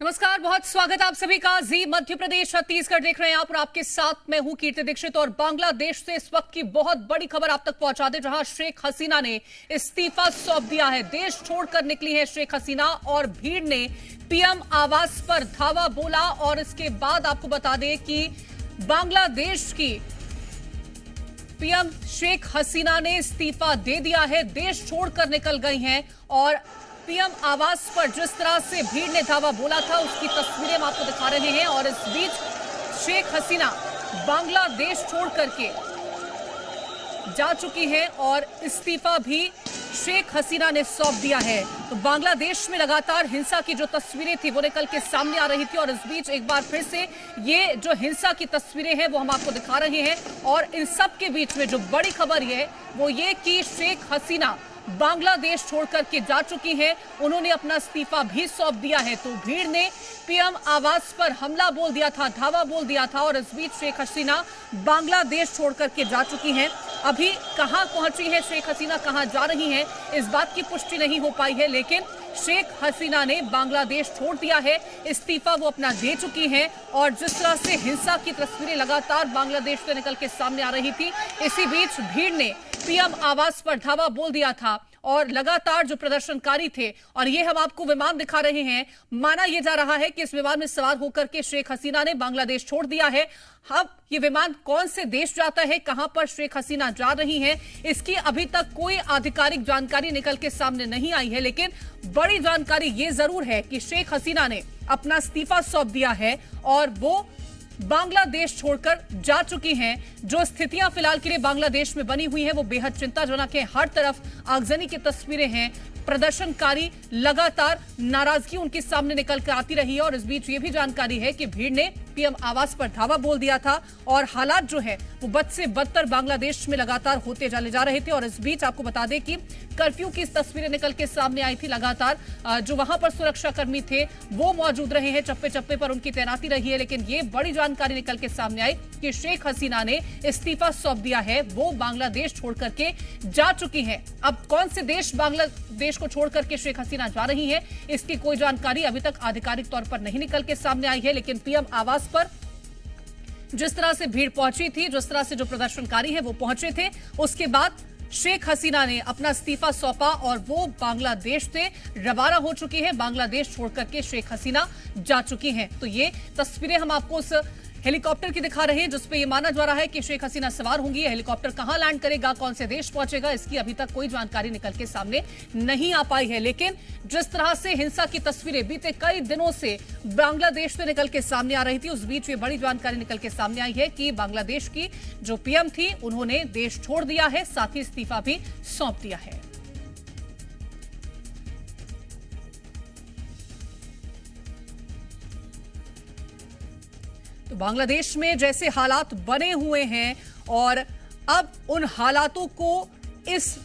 नमस्कार, बहुत स्वागत आप सभी का। जी मध्य प्रदेश छत्तीसगढ़ देख रहे हैं आप और आपके साथ मैं हूं कीर्ति दीक्षित। और बांग्लादेश से इस वक्त की बहुत बड़ी खबर आप तक पहुंचा दे, जहां शेख हसीना ने इस्तीफा सौंप दिया है। देश छोड़कर निकली है शेख हसीना और भीड़ ने पीएम आवास पर धावा बोला। और इसके बाद आपको बता दें कि बांग्लादेश की पीएम शेख हसीना ने इस्तीफा दे दिया है, देश छोड़कर निकल गई हैं। और पीएम आवास पर जिस तरह से भीड़ ने धावा बोला था उसकी तस्वीरें हम आपको दिखा रहे हैं। और इस बीच शेख हसीना बांग्लादेश छोड़ करके जा चुकी हैं और इस्तीफा भी शेख हसीना ने सौंप दिया है। तो बांग्लादेश में लगातार हिंसा की जो तस्वीरें थी वो निकल के सामने आ रही थी। और इस बीच एक बार फिर से ये जो हिंसा की तस्वीरें हैं वो हम आपको दिखा रहे हैं। और इन सब के बीच में जो बड़ी खबर है वो ये कि शेख हसीना बांग्लादेश छोड़कर के जा चुकी हैं। उन्होंने अपना इस्तीफा भी सौंप दिया है। तो भीड़ ने पीएम आवास पर हमला बोल दिया था, धावा बोल दिया था। और इस बीच शेख हसीना बांग्लादेश छोड़कर के जा चुकी हैं। अभी कहां पहुंची है शेख हसीना, कहां जा रही हैं, इस बात की पुष्टि नहीं हो पाई है। लेकिन शेख हसीना ने बांग्लादेश छोड़ दिया है, इस्तीफा वो अपना दे चुकी हैं। और जिस तरह से हिंसा की तस्वीरें लगातार बांग्लादेश से निकल के सामने आ रही थी, इसी बीच भीड़ ने पीएम आवास पर धावा बोल दिया था। और लगातार जो प्रदर्शनकारी थे, और ये हम आपको विमान दिखा रहे हैं, माना यह जा रहा है कि इस विमान में सवार होकर के शेख हसीना ने बांग्लादेश छोड़ दिया है। अब ये विमान कौन से देश जाता है, कहां पर शेख हसीना जा रही हैं, इसकी अभी तक कोई आधिकारिक जानकारी निकल के सामने नहीं आई है। लेकिन बड़ी जानकारी ये जरूर है कि शेख हसीना ने अपना इस्तीफा सौंप दिया है और वो बांग्लादेश छोड़कर जा चुकी हैं। जो स्थितियां फिलहाल के लिए बांग्लादेश में बनी हुई हैं वो बेहद चिंताजनक है। हर तरफ आगजनी की तस्वीरें हैं, प्रदर्शनकारी लगातार नाराजगी उनके सामने निकल कर आती रही है। और इस बीच ये भी जानकारी है कि भीड़ ने पीएम आवास पर धावा बोल दिया था और हालात जो है वो बद से बदतर बांग्लादेश में लगातार होते चले जा रहे थे। और इस बीच आपको बता दें कि कर्फ्यू की तस्वीरें निकल के सामने आई थी। लगातार जो वहां पर सुरक्षाकर्मी थे वो मौजूद रहे हैं, चप्पे चप्पे पर उनकी तैनाती रही है। लेकिन ये बड़ी जानकारी निकल के सामने आई कि शेख हसीना ने इस्तीफा सौंप दिया है, वो बांग्लादेश छोड़ करके जा चुकी है। अब कौन से देश बांग्लादेश को छोड़ करके शेख हसीना जा रही है, इसकी कोई जानकारी अभी तक आधिकारिक तौर पर नहीं निकल के सामने आई है। लेकिन पीएम आवास पर जिस तरह से भीड़ पहुंची थी, जिस तरह से जो प्रदर्शनकारी है वो पहुंचे थे, उसके बाद शेख हसीना ने अपना इस्तीफा सौंपा और वो बांग्लादेश से रवाना हो चुकी है। बांग्लादेश छोड़कर के शेख हसीना जा चुकी हैं। तो ये तस्वीरें हम आपको उस हेलीकॉप्टर की दिखा रहे हैं जिसपे ये माना जा रहा है कि शेख हसीना सवार होंगी। हेलीकॉप्टर कहां लैंड करेगा, कौन से देश पहुंचेगा, इसकी अभी तक कोई जानकारी निकल के सामने नहीं आ पाई है। लेकिन जिस तरह से हिंसा की तस्वीरें बीते कई दिनों से बांग्लादेश से निकल के सामने आ रही थी, उस बीच ये बड़ी जानकारी निकल के सामने आई है कि बांग्लादेश की जो पीएम थी उन्होंने देश छोड़ दिया है, साथ ही इस्तीफा भी सौंप दिया है। तो बांग्लादेश में जैसे हालात बने हुए हैं और अब उन हालातों को इस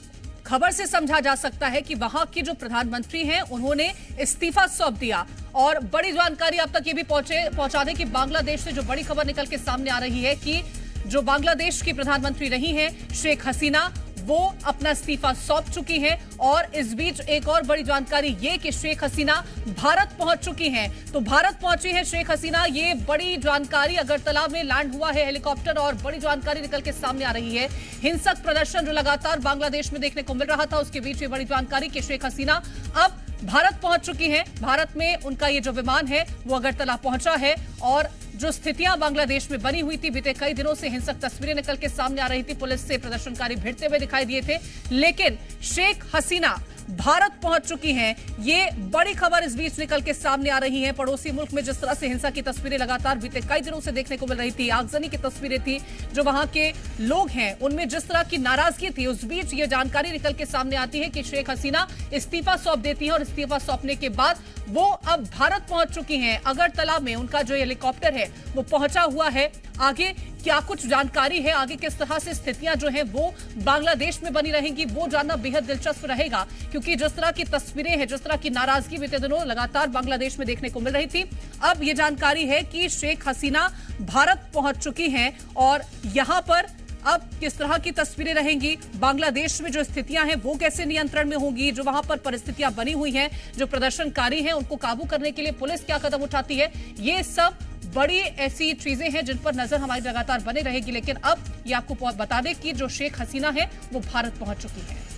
खबर से समझा जा सकता है कि वहां के जो प्रधानमंत्री हैं उन्होंने इस्तीफा सौंप दिया। और बड़ी जानकारी अब तक ये भी पहुंचा दें कि बांग्लादेश से जो बड़ी खबर निकल के सामने आ रही है कि जो बांग्लादेश की प्रधानमंत्री रही हैं शेख हसीना, वो अपना इस्तीफा सौंप चुकी हैं। और इस बीच एक और बड़ी जानकारी ये कि शेख हसीना भारत पहुंच चुकी हैं। तो भारत पहुंची है शेख हसीना, ये बड़ी जानकारी। अगरतला में लैंड हुआ है हेलीकॉप्टर और बड़ी जानकारी निकल के सामने आ रही है। हिंसक प्रदर्शन जो लगातार बांग्लादेश में देखने को मिल रहा था, उसके बीच ये बड़ी जानकारी कि शेख हसीना अब भारत पहुंच चुकी हैं। भारत में उनका ये जो विमान है वो अगरतला पहुंचा है। और जो स्थितियां बांग्लादेश में बनी हुई थी, बीते कई दिनों से हिंसक तस्वीरें निकल के सामने आ रही थी, पुलिस से प्रदर्शनकारी भिड़ते हुए दिखाई दिए थे। लेकिन शेख हसीना भारत पहुंच चुकी हैं, ये बड़ी खबर इस बीच निकल के सामने आ रही है। पड़ोसी मुल्क में जिस तरह से हिंसा की तस्वीरें लगातार बीते कई दिनों से देखने को मिल रही थी, आगजनी की तस्वीरें थी, जो वहां के लोग हैं उनमें जिस तरह की नाराजगी थी, उस बीच ये जानकारी निकल के सामने आती है कि शेख हसीना इस्तीफा सौंप देती है। और इस्तीफा सौंपने के बाद वो अब भारत पहुंच चुकी हैं। अगरतला में उनका जो हेलीकॉप्टर है वो पहुंचा हुआ है। आगे क्या कुछ जानकारी है, आगे किस तरह से स्थितियां जो हैं वो बांग्लादेश में बनी रहेंगी, वो जानना बेहद दिलचस्प रहेगा। क्योंकि जिस तरह की तस्वीरें हैं, जिस तरह की नाराजगी बीते दिनों लगातार बांग्लादेश में देखने को मिल रही थी, अब ये जानकारी है कि शेख हसीना भारत पहुंच चुकी हैं और यहां पर अब किस तरह की तस्वीरें रहेंगी, बांग्लादेश में जो स्थितियां हैं वो कैसे नियंत्रण में होंगी, जो वहां पर परिस्थितियां बनी हुई हैं, जो प्रदर्शनकारी हैं उनको काबू करने के लिए पुलिस क्या कदम उठाती है, ये सब बड़ी ऐसी चीजें हैं जिन पर नजर हमारी लगातार बने रहेगी। लेकिन अब ये आपको बता दें कि जो शेख हसीना है वो भारत पहुंच चुकी है।